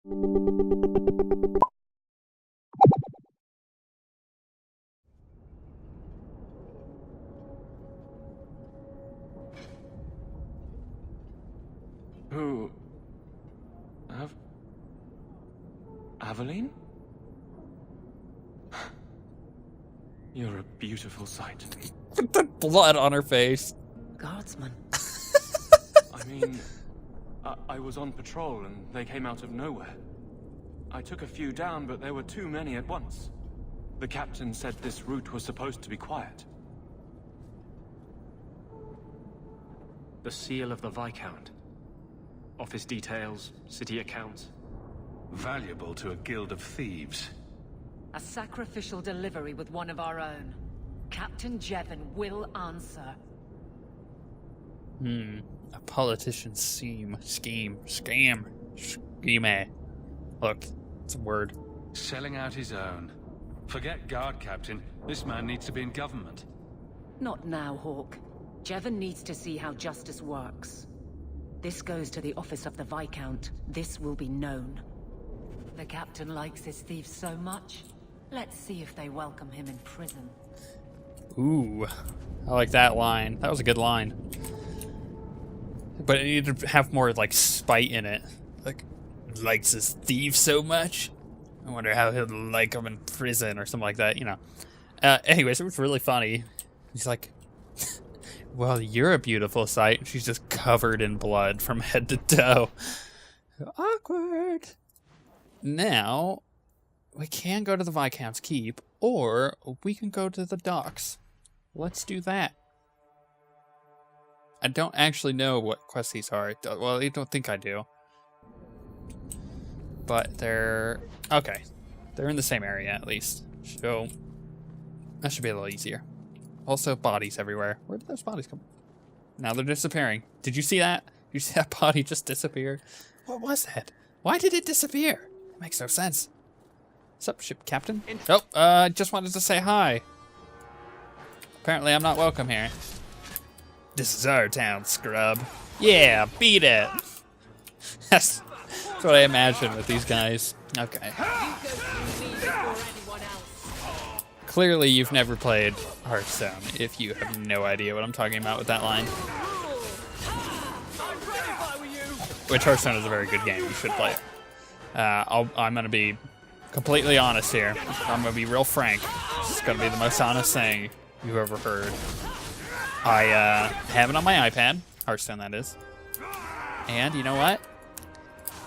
Who? Aveline? You're a beautiful sight. The blood on her face. Guardsman. I mean, I was on patrol and they came out of nowhere. I took a few down, but there were too many at once. The captain said this route was supposed to be quiet. The seal of the Viscount. Office details, city accounts. Valuable to a guild of thieves. A sacrificial delivery with one of our own. Captain Jevon will answer. A politician's scheme. Look, it's a word. Selling out his own. Forget guard captain. This man needs to be in government. Not now, Hawke. Jevon needs to see how justice works. This goes to the office of the Viscount. This will be known. The captain likes his thieves so much. Let's see if they welcome him in prison. Ooh, I like that line. That was a good line. But it needed to have more, like, spite in it. Like, likes his thieves so much? I wonder how he'll like them in prison or something like that, you know. Anyways, it was really funny. He's like, well, you're a beautiful sight. She's just covered in blood from head to toe. Awkward. Now, we can go to the Viscount's Keep, or we can go to the docks. Let's do that. I don't actually know what quests these are. Well, I don't think I do. But they're... okay. They're in the same area, at least. So, that should be a little easier. Also, bodies everywhere. Where did those bodies come from? Now they're disappearing. Did you see that? Did you see that body just disappear? What was that? Why did it disappear? It makes no sense. What's up, ship captain? Oh, just wanted to say hi. Apparently I'm not welcome here. This is our town, scrub. Yeah, beat it. That's what I imagine with these guys. Okay. Clearly you've never played Hearthstone if you have no idea what I'm talking about with that line. Which Hearthstone is a very good game. You should play it. I'm going to be completely honest here. I'm going to be real frank. This is going to be the most honest thing you've ever heard. I have it on my iPad. Hearthstone, that is. And you know what?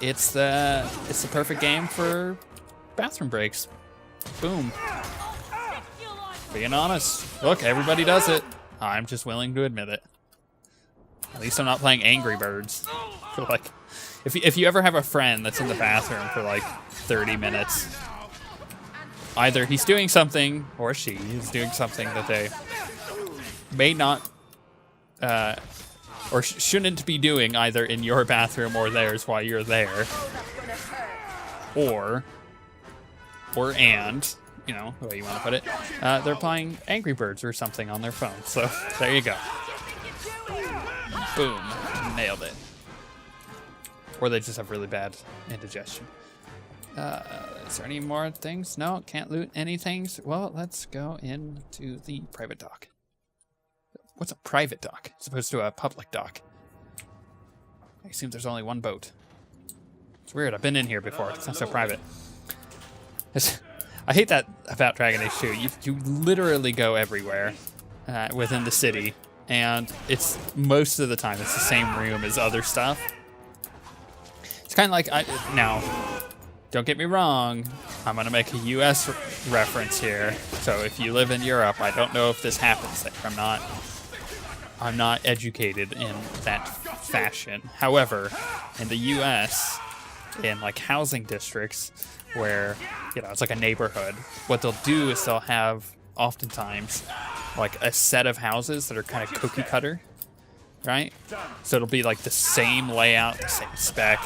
It's the perfect game for bathroom breaks. Boom. Being honest. Look, everybody does it. I'm just willing to admit it. At least I'm not playing Angry Birds. I feel like if you ever have a friend that's in the bathroom for like 30 minutes, either he's doing something or she is doing something that they may not or shouldn't be doing either in your bathroom or theirs while you're there, or and you know the way you want to put it, they're playing Angry Birds or something on their phone. So there you go. Boom, nailed it. Or they just have really bad indigestion. Is there any more things? No, can't loot anything. Well, let's go into the private dock. What's a private dock as opposed to a public dock? I assume there's only one boat. It's weird. I've been in here before. It's not so private. I hate that about Dragon Age 2. You literally go everywhere within the city, and it's most of the time it's the same room as other stuff. It's kind of like now. Don't get me wrong. I'm gonna make a U.S. reference here. So if you live in Europe, I don't know if this happens there. I'm not educated in that fashion. However, in the U.S., in like housing districts where, you know, it's like a neighborhood, what they'll do is they'll have oftentimes like a set of houses that are kind of cookie cutter, right? So it'll be like the same layout, the same spec,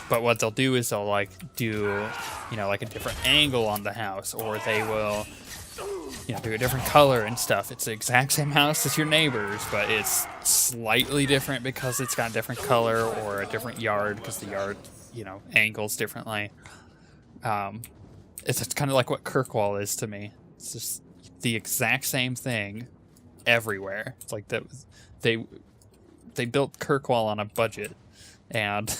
but what they'll do is they'll like do, you know, like a different angle on the house, or they will, you know, do a different color and stuff. It's the exact same house as your neighbors, but it's slightly different because it's got a different color, or a different yard because the yard, angles differently. It's kind of like what Kirkwall is to me. It's just the exact same thing everywhere. It's like that they built Kirkwall on a budget, and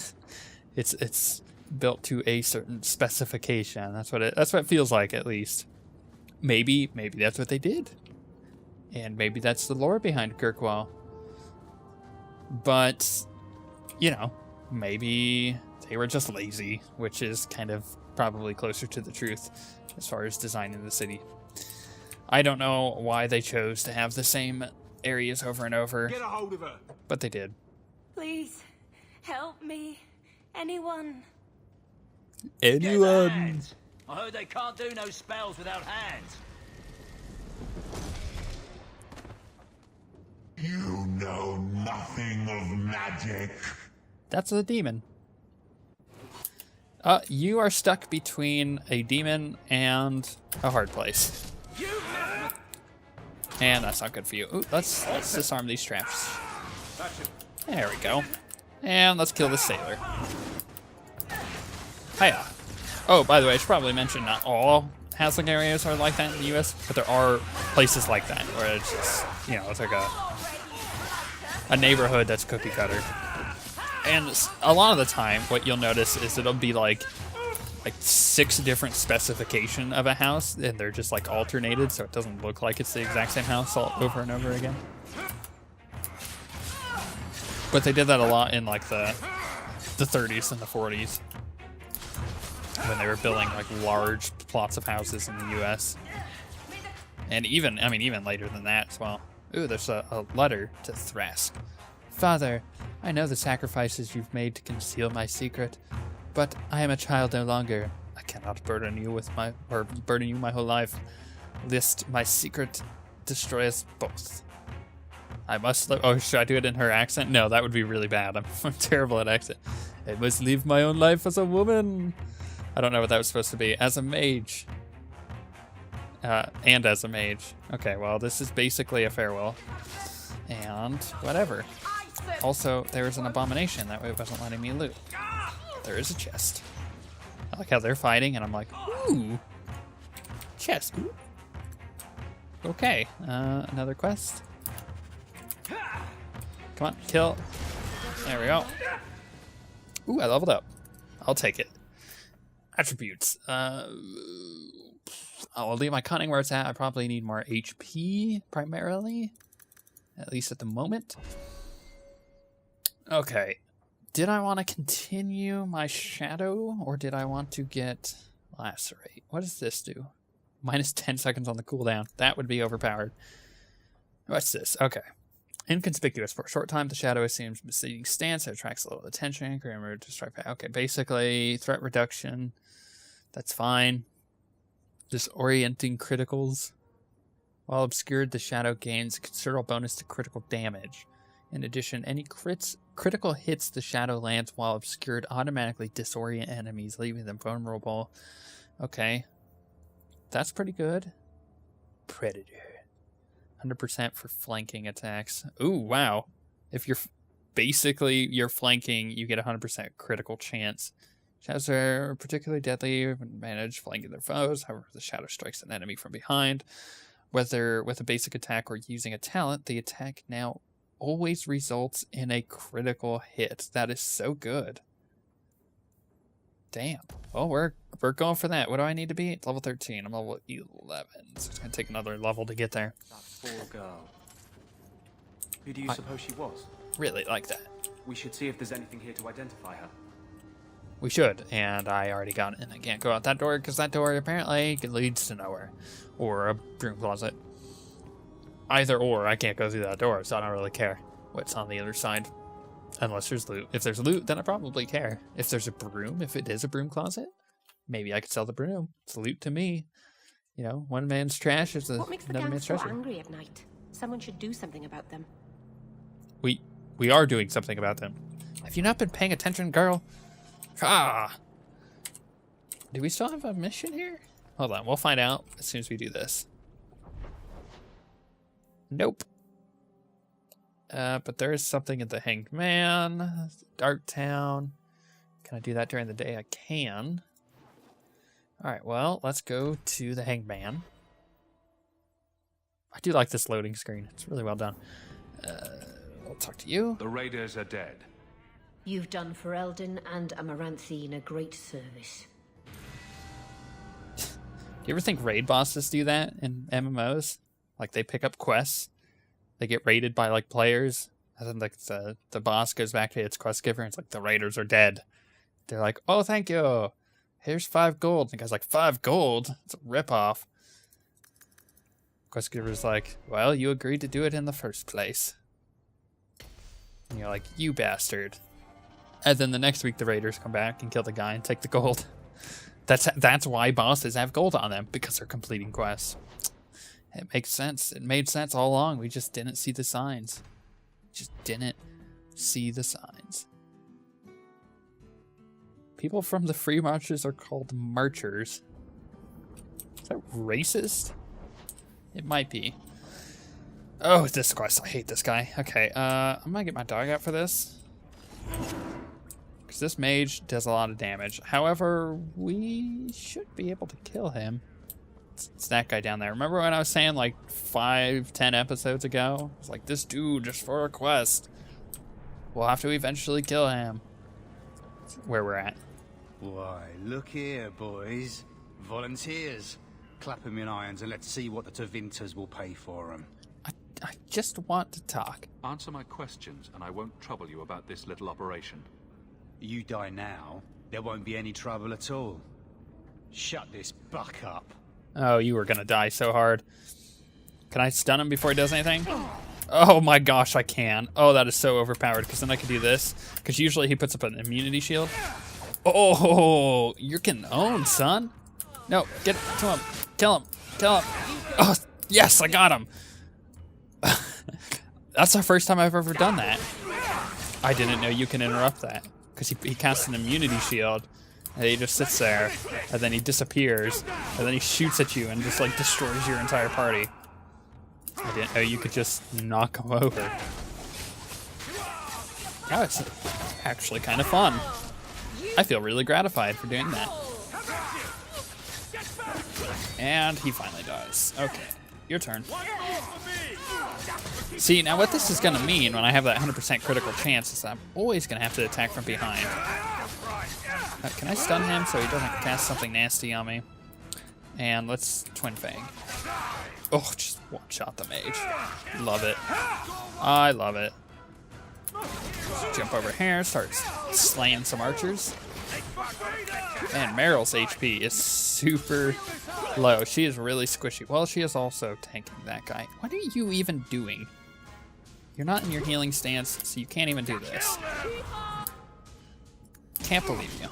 it's built to a certain specification. That's what it feels like, at least. Maybe that's what they did, and maybe that's the lore behind Kirkwall. But maybe they were just lazy, which is kind of probably closer to the truth as far as designing the city. I don't know why they chose to have the same areas over and over. Get a hold of her. But they did. Please, help me. Anyone? Anyone? Hands. I heard they can't do no spells without hands. You know nothing of magic. That's the demon. You are stuck between a demon and a hard place. And that's not good for you. Ooh, let's disarm these traps. There we go. And let's kill the sailor. Hiya. Oh, by the way, I should probably mention not all housing areas are like that in the US, but there are places like that where it's just, it's like a neighborhood that's cookie cutter. And a lot of the time, what you'll notice is it'll be like 6 different specifications of a house, and they're just like alternated, so it doesn't look like it's the exact same house all over and over again. But they did that a lot in like the 30s and the 40s when they were building like large plots of houses in the US. And even later than that as well. Ooh, there's a letter to Thrask. Father, I know the sacrifices you've made to conceal my secret, but I am a child no longer. I cannot burden you my whole life, lest my secret destroy us both. I must should I do it in her accent? No, that would be really bad. I'm terrible at accent. I must live my own life as a woman. I don't know what that was supposed to be. As a mage. And as a mage. Okay, well, this is basically a farewell. And whatever. Also, there's an abomination. That way it wasn't letting me loot. There is a chest. I like how they're fighting, and I'm like, ooh. Chest. Ooh. Okay, another quest. Come on, kill. There we go. Ooh, I leveled up. I'll take it. Attributes. I'll leave my cunning where it's at. I probably need more HP, primarily. At least at the moment. Okay. Did I want to continue my shadow, or did I want to get lacerate? What does this do? Minus 10 seconds on the cooldown. That would be overpowered. What's this? Okay. Inconspicuous. For a short time, the shadow assumes misleading stance. It attracts a little attention. Grammar to strike back. Okay, basically, threat reduction. That's fine. Disorienting criticals. While obscured, the shadow gains a considerable bonus to critical damage. In addition, any critical hits the shadow lands while obscured automatically disorient enemies, leaving them vulnerable. Okay. That's pretty good. Predator. 100% for flanking attacks. Ooh, wow. If you're flanking, you get 100% critical chance. Shadows are particularly deadly when managed flanking their foes. However, the shadow strikes an enemy from behind. Whether with a basic attack or using a talent, the attack now always results in a critical hit. That is so good. Damn. Well, we're going for that. What do I need to be? Level 13. I'm level 11. So it's going to take another level to get there. That poor girl. Who do you suppose she was? Really like that. We should see if there's anything here to identify her. We should, and I already got it, and I can't go out that door because that door apparently leads to nowhere. Or a broom closet. Either or, I can't go through that door, so I don't really care what's on the other side. Unless there's loot. If there's loot, then I probably care. If there's a broom, if it is a broom closet, maybe I could sell the broom. It's loot to me. You know, one man's trash is What makes the another gang man's so treasure. angry at night? Someone should do something about them. We are doing something about them. Have you not been paying attention, girl? Ah! Do we still have a mission here? Hold on, we'll find out as soon as we do this. Nope. But there is something at the Hanged Man, Dark Town, Can I do that during the day? I can. Alright, well, let's go to the hangman. I do like this loading screen. It's really well done. I'll talk to you. The raiders are dead. You've done Ferelden and Amaranthine a great service. Do you ever think raid bosses do that in MMOs? Like, they pick up quests, they get raided by, like, players, and then, like, the boss goes back to its quest giver, and it's like, the raiders are dead. They're like, oh, thank you. Here's 5 gold. And the guy's like, 5 gold? It's a ripoff. Quest giver's like, well, you agreed to do it in the first place. And you're like, you bastard. And then the next week, the raiders come back and kill the guy and take the gold. That's why bosses have gold on them, because they're completing quests. It makes sense. It made sense all along. We just didn't see the signs. Just didn't see the signs. People from the free marches are called marchers. Is that racist? It might be. Oh, this quest. I hate this guy. Okay, I'm gonna get my dog out for this. Because this mage does a lot of damage. However, we should be able to kill him. It's that guy down there. Remember when I was saying like 5-10 episodes ago? It's like, this dude just for a quest. We'll have to eventually kill him. That's where we're at. Why, look here, boys. Volunteers. Clap them in irons and let's see what the Tevinters will pay for them. I just want to talk. Answer my questions, and I won't trouble you about this little operation. You die now, there won't be any trouble at all. Shut this buck up. Oh, you were gonna die so hard. Can I stun him before he does anything? Oh my gosh, I can. Oh, that is so overpowered, because then I can do this. Because usually he puts up an immunity shield. Oh, you're getting owned, son. No, get to him. Kill him. Kill him. Oh, yes, I got him. That's the first time I've ever done that. I didn't know you can interrupt that. Because he casts an immunity shield, and he just sits there, and then he disappears, and then he shoots at you and just like destroys your entire party. I didn't know you could just knock him over. Oh, it's actually kind of fun. I feel really gratified for doing that. And he finally dies. Okay, your turn. See, now what this is going to mean when I have that 100% critical chance is I'm always going to have to attack from behind. Can I stun him so he doesn't cast something nasty on me? And let's Twin Fang. Oh, just one-shot the mage. Love it. I love it. Just jump over here, start slaying some archers. And Meryl's HP is super low. She is really squishy. Well, she is also tanking that guy. What are you even doing? You're not in your healing stance, so you can't even do this. Can't believe you.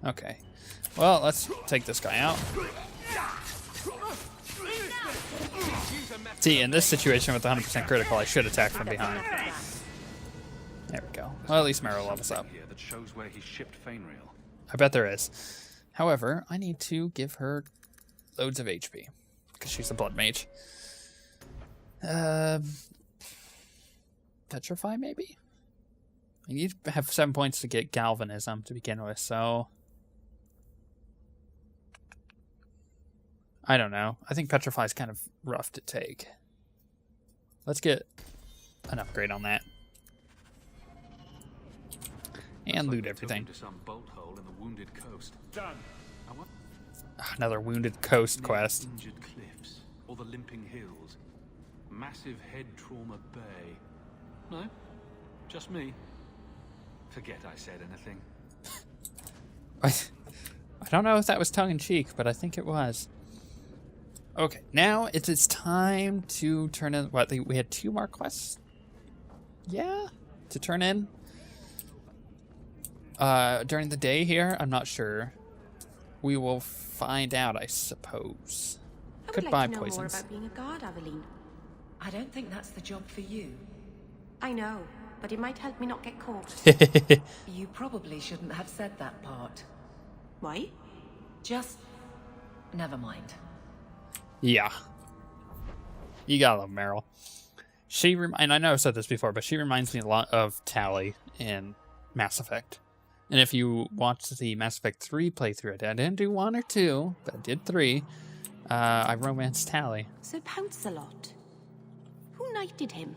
Okay. Well, let's take this guy out. See, in this situation with 100% critical, I should attack from behind. There we go. Well, at least Meryl levels up. That shows where he shipped Fainreal. I bet there is. However, I need to give her loads of HP because she's a blood mage. Petrify, maybe? I need to have 7 points to get Galvanism to begin with, so... I don't know. I think Petrify is kind of rough to take. Let's get an upgrade on that. And loot everything. Another Wounded Coast quest. Injured cliffs, or the limping hills. Massive head trauma bay. No? Just me? Forget I said anything. I don't know if that was tongue-in-cheek, but I think it was. Okay, now it's time to turn in... What, we had 2 more quests? Yeah? To turn in? During the day here? I'm not sure. We will find out, I suppose. Could buy poisons. More about being a guard, Aveline. I don't think that's the job for you. I know, but it might help me not get caught. You probably shouldn't have said that part. Why? Just... never mind. Yeah. You gotta love Meryl. And I know I've said this before, but she reminds me a lot of Tally in Mass Effect. And if you watched the Mass Effect 3 playthrough, I didn't do 1 or 2, but I did 3. I romanced Tally. So Pouncelot, who knighted him?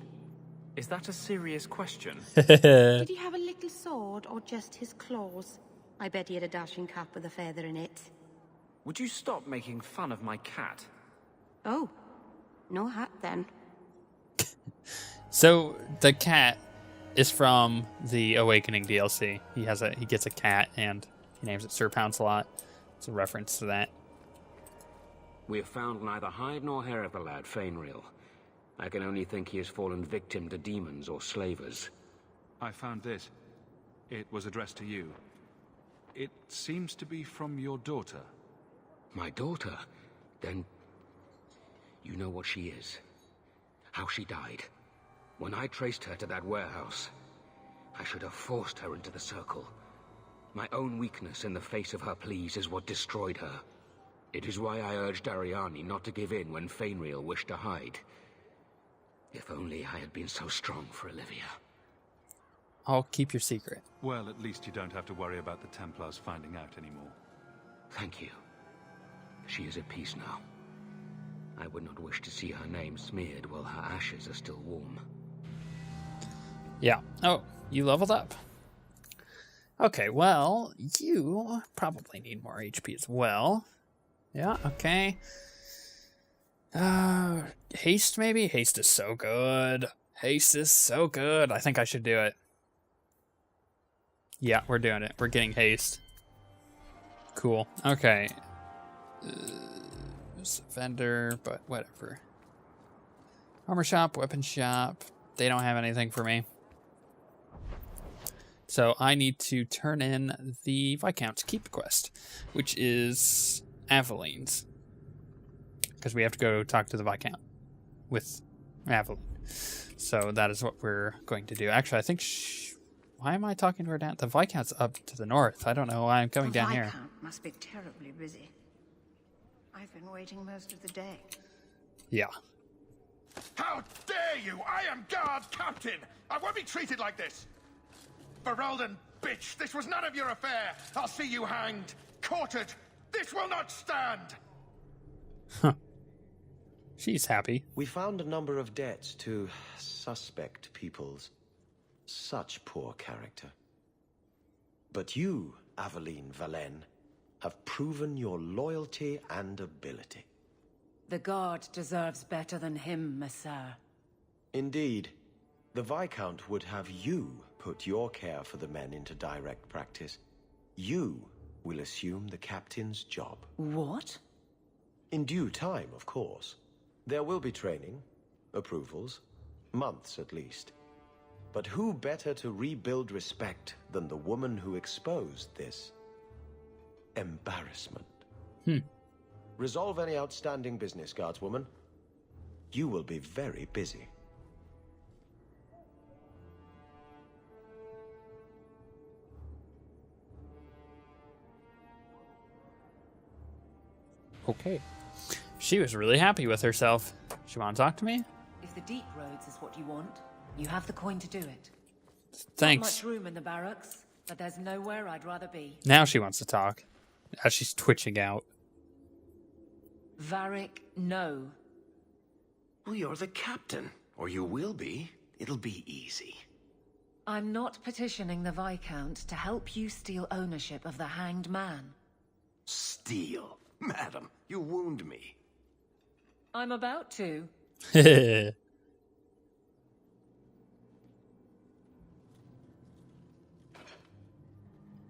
Is that a serious question? Did he have a little sword or just his claws? I bet he had a dashing cap with a feather in it. Would you stop making fun of my cat? Oh, no hat then. So the cat is from the Awakening DLC. He gets a cat and he names it Sir Pouncelot. It's a reference to that. We have found neither hide nor hair of the lad, Fainreal. I can only think he has fallen victim to demons or slavers. I found this. It was addressed to you. It seems to be from your daughter. My daughter? Then you know what she is. How she died. When I traced her to that warehouse, I should have forced her into the circle. My own weakness in the face of her pleas is what destroyed her. It is why I urged Ariani not to give in when Fainreal wished to hide. If only I had been so strong for Olivia. I'll keep your secret. Well, at least you don't have to worry about the Templars finding out anymore. Thank you. She is at peace now. I would not wish to see her name smeared while her ashes are still warm. Yeah. Oh, you leveled up. Okay, well, you probably need more HP as well. Yeah, okay. Haste maybe? Haste is so good. Haste is so good. I think I should do it. Yeah, we're doing it. We're getting haste. Cool. Okay. Vendor, but whatever. Armor shop, weapon shop. They don't have anything for me. So I need to turn in the Viscount's Keep quest, which is Aveline's. Because we have to go talk to the Viscount with Aveline. So that is what we're going to do. Actually, I think... why am I talking to her down? The Viscount's up to the north. I don't know why I'm coming down here. The Viscount must be terribly busy. I've been waiting most of the day. Yeah. How dare you! I am guard captain! I won't be treated like this! Ferelden, bitch! This was none of your affair! I'll see you hanged! Quartered! This will not stand! Huh. She's happy. We found a number of debts to suspect peoples. Such poor character. But you, Aveline Valen, have proven your loyalty and ability. The guard deserves better than him, Messire. Indeed. The Viscount would have you put your care for the men into direct practice. You will assume the captain's job. What? In due time, of course. There will be training, approvals, months at least. But who better to rebuild respect than the woman who exposed this embarrassment? Resolve any outstanding business, guardswoman. You will be very busy. Okay. She was really happy with herself. She want to talk to me? If the deep roads is what you want, you have the coin to do it. Thanks. Not much room in the barracks, but there's nowhere I'd rather be. Now she wants to talk. As she's twitching out. Varric, no. Well, you're the captain. Or you will be. It'll be easy. I'm not petitioning the Viscount to help you steal ownership of the Hanged Man. Steal? Madam, you wound me. I'm about to.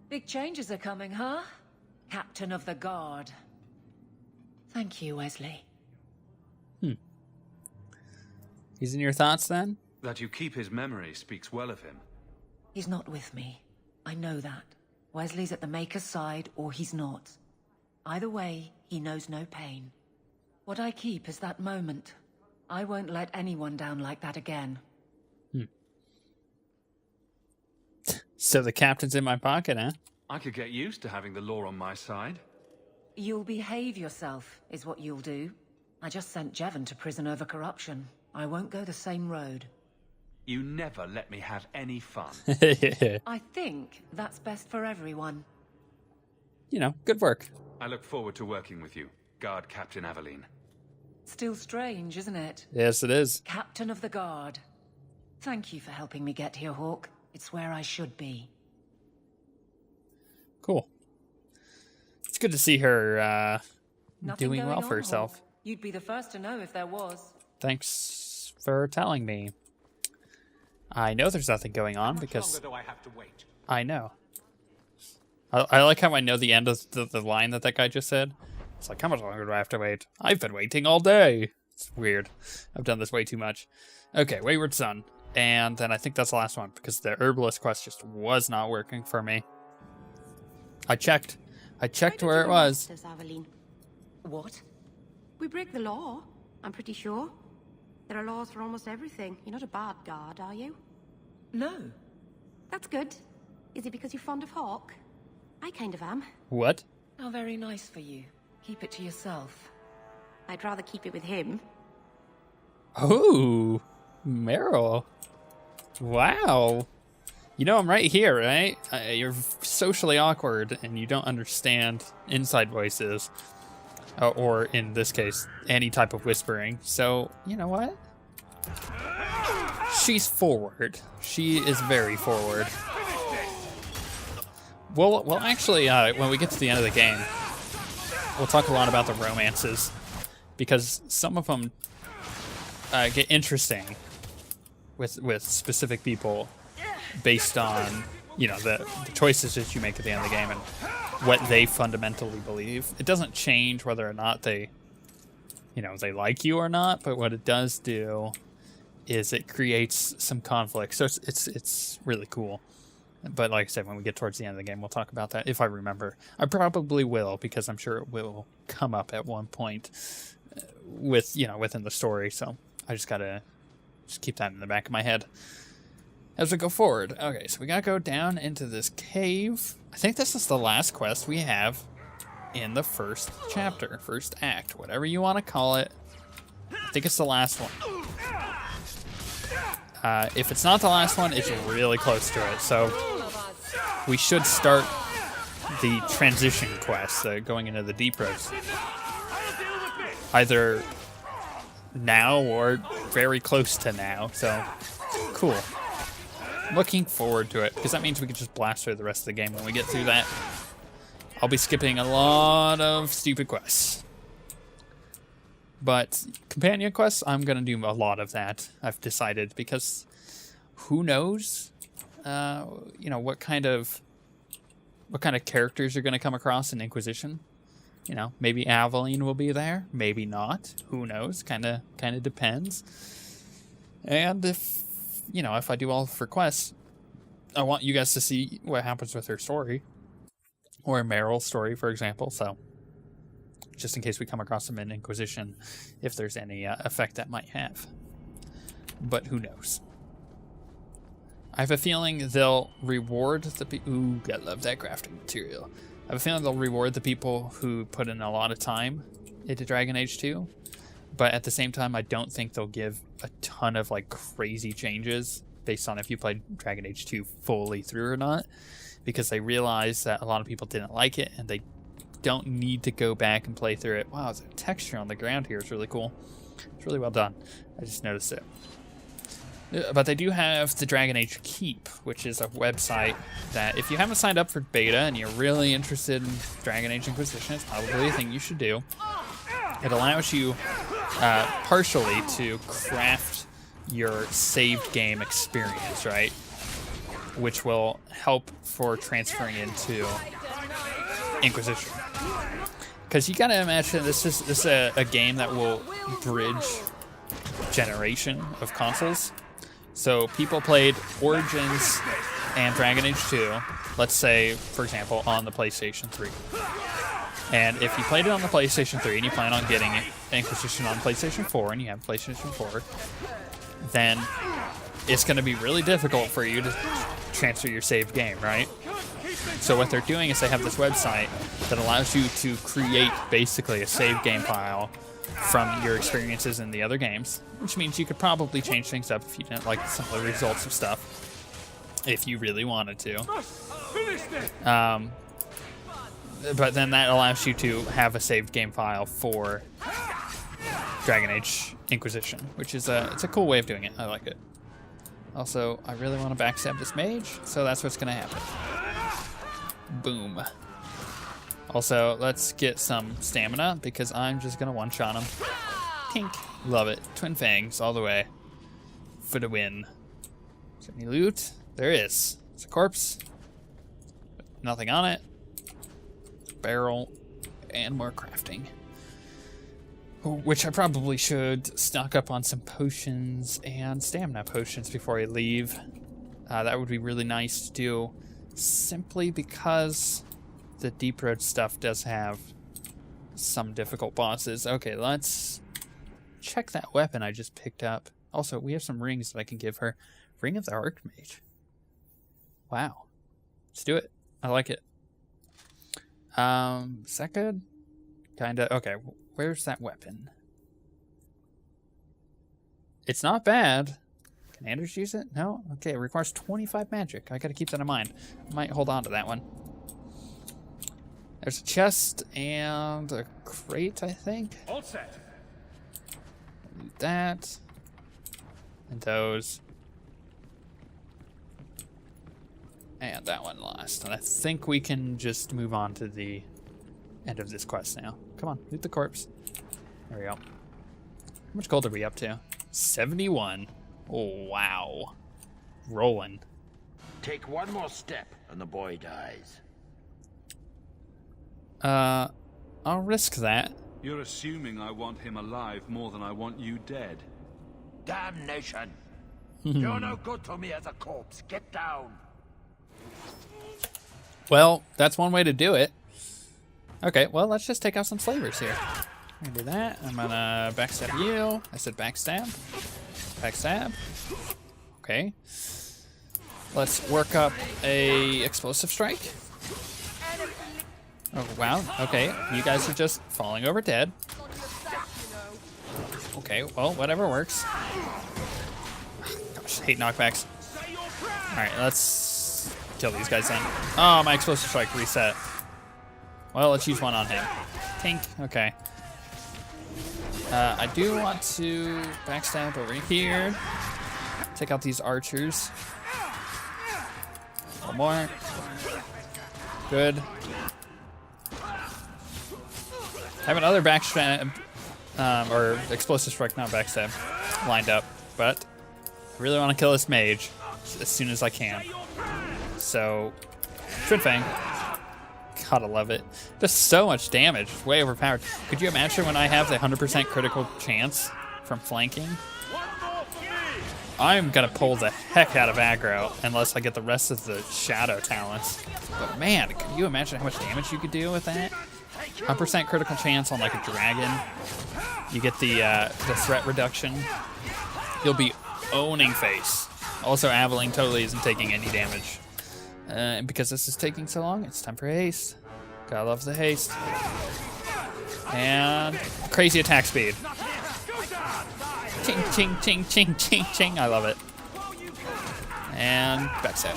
Big changes are coming, huh? Captain of the Guard. Thank you, Wesley. He's in your thoughts then? That you keep his memory speaks well of him. He's not with me. I know that. Wesley's at the Maker's side, or he's not. Either way, he knows no pain. What I keep is that moment. I won't let anyone down like that again. So the captain's in my pocket, huh? I could get used to having the law on my side. You'll behave yourself, is what you'll do. I just sent Jevon to prison over corruption. I won't go the same road. You never let me have any fun. I think that's best for everyone. You know, good work. I look forward to working with you, Guard Captain Aveline. Still strange, isn't it? Yes, it is. Captain of the Guard. Thank you for helping me get here, Hawke. It's where I should be. Cool. It's good to see her Nothing doing well going for on, herself. Hawke. You'd be the first to know if there was. Thanks for telling me. I know there's nothing going on because do I have to wait? I know. I like how I know the end of the line that guy just said. It's like, how much longer do I have to wait? I've been waiting all day. It's weird. I've done this way too much. Okay, Wayward Son. And then I think that's the last one because the herbalist quest just was not working for me. I checked where it was. Aveline. What? We break the law, I'm pretty sure. There are laws for almost everything. You're not a bad guard, are you? No. That's good. Is it because you're fond of Hawke? I kind of am. What? How very nice for you. Keep it to yourself. I'd rather keep it with him. Oh, Meryl. Wow. You know I'm right here, right? You're socially awkward and you don't understand inside voices. Or in this case, any type of whispering. So, you know what? She's forward. She is very forward. Well, actually, when we get to the end of the game, we'll talk a lot about the romances. Because some of them get interesting with specific people based on, you know, the choices that you make at the end of the game and what they fundamentally believe. It doesn't change whether or not they, you know, they like you or not, but what it does do is it creates some conflict. So it's really cool. But like I said, when we get towards the end of the game, we'll talk about that if I remember. I probably will, because I'm sure it will come up at one point with, you know, within the story. So I just gotta keep that in the back of my head as we go forward. Okay, so we gotta go down into this cave. I think this is the last quest we have in the first chapter, first act, whatever you want to call it. I think it's the last one. If it's not the last one, it's really close to it. So we should start the transition quest, going into the Deep Roads. Either now or very close to now. So cool. Looking forward to it, because that means we can just blast through the rest of the game when we get through that. I'll be skipping a lot of stupid quests. But companion quests, I'm going to do a lot of that, I've decided, because who knows, you know, what kind of characters you're going to come across in Inquisition. You know, maybe Aveline will be there, maybe not. Who knows? Kind of depends. And if, you know, if I do all for quests, I want you guys to see what happens with her story. Or Meryl's story, for example. So, just in case we come across them in Inquisition, if there's any effect that might have. But who knows? I have a feeling they'll reward the people... Ooh, I love that crafting material. I have a feeling they'll reward the people who put in a lot of time into Dragon Age 2. But at the same time, I don't think they'll give a ton of like crazy changes based on if you played Dragon Age 2 fully through or not. Because they realize that a lot of people didn't like it and they don't need to go back and play through it. Wow, the texture on the ground here is really cool. It's really well done. I just noticed it. But they do have the Dragon Age Keep, which is a website that if you haven't signed up for beta and you're really interested in Dragon Age Inquisition, it's probably a thing you should do. It allows you partially to craft your saved game experience, right? Which will help for transferring into Inquisition. Because you gotta imagine this is a game that will bridge generation of consoles. So people played Origins and Dragon Age 2, let's say, for example, on the PlayStation 3. And if you played it on the PlayStation 3 and you plan on getting Inquisition on PlayStation 4 and you have PlayStation 4, then it's going to be really difficult for you to transfer your saved game, right? So what they're doing is they have this website that allows you to create basically a saved game file from your experiences in the other games, which means you could probably change things up if you didn't like some of the results of stuff, if you really wanted to. But then that allows you to have a saved game file for Dragon Age Inquisition, which is it's a cool way of doing it. I like it. Also, I really want to backstab this mage, so that's what's going to happen. Boom. Also, let's get some stamina, because I'm just going to one-shot him. Tink. Love it. Twin Fangs all the way. For the win. Is there any loot? There is. It's a corpse. Nothing on it. Barrel. And more crafting. Which I probably should stock up on some potions and stamina potions before I leave. That would be really nice to do, simply because the Deep Road stuff does have some difficult bosses. Okay, let's check that weapon I just picked up. Also, we have some rings that I can give her. Ring of the Archmage. Wow. Let's do it. I like it. Is that good? Kinda. Okay. Where's that weapon? It's not bad. Can Anders use it? No? Okay, it requires 25 magic. I gotta keep that in mind. I might hold on to that one. There's a chest and a crate, I think. All set. Loot that. And those. And that one last. And I think we can just move on to the end of this quest now. Come on, loot the corpse. There we go. How much gold are we up to? 71. Oh, wow. Rolling. Take one more step and the boy dies. I'll risk that. You're assuming I want him alive more than I want you dead. Damnation! You're no good to me as a corpse. Get down. Well, that's one way to do it. Okay, well, let's just take out some slavers here. I'm gonna do that. I'm gonna backstab you. I said backstab. Backstab. Okay. Let's work up a explosive strike. Oh, wow. Okay, you guys are just falling over dead. Okay, well, whatever works. Gosh, hate knockbacks. Alright, let's kill these guys then. Oh, my explosive strike reset. Well, let's use one on him. Tink. Okay. I do want to backstab over here. Take out these archers. One more. Good. I have another backstab, or explosive strike, not backstab, lined up, but I really want to kill this mage as soon as I can. So, Twin Fang. Gotta love it. Does so much damage. It's way overpowered. Could you imagine when I have the 100% critical chance from flanking? I'm gonna pull the heck out of aggro unless I get the rest of the shadow talents. But man, can you imagine how much damage you could do with that? 100% critical chance on like a dragon. You get the threat reduction. You'll be owning face. Also, Aveline totally isn't taking any damage. And because this is taking so long, it's time for haste. Gotta love the haste. And crazy attack speed. Ching, ching, ching, ching, ching, ching. I love it. And backstab.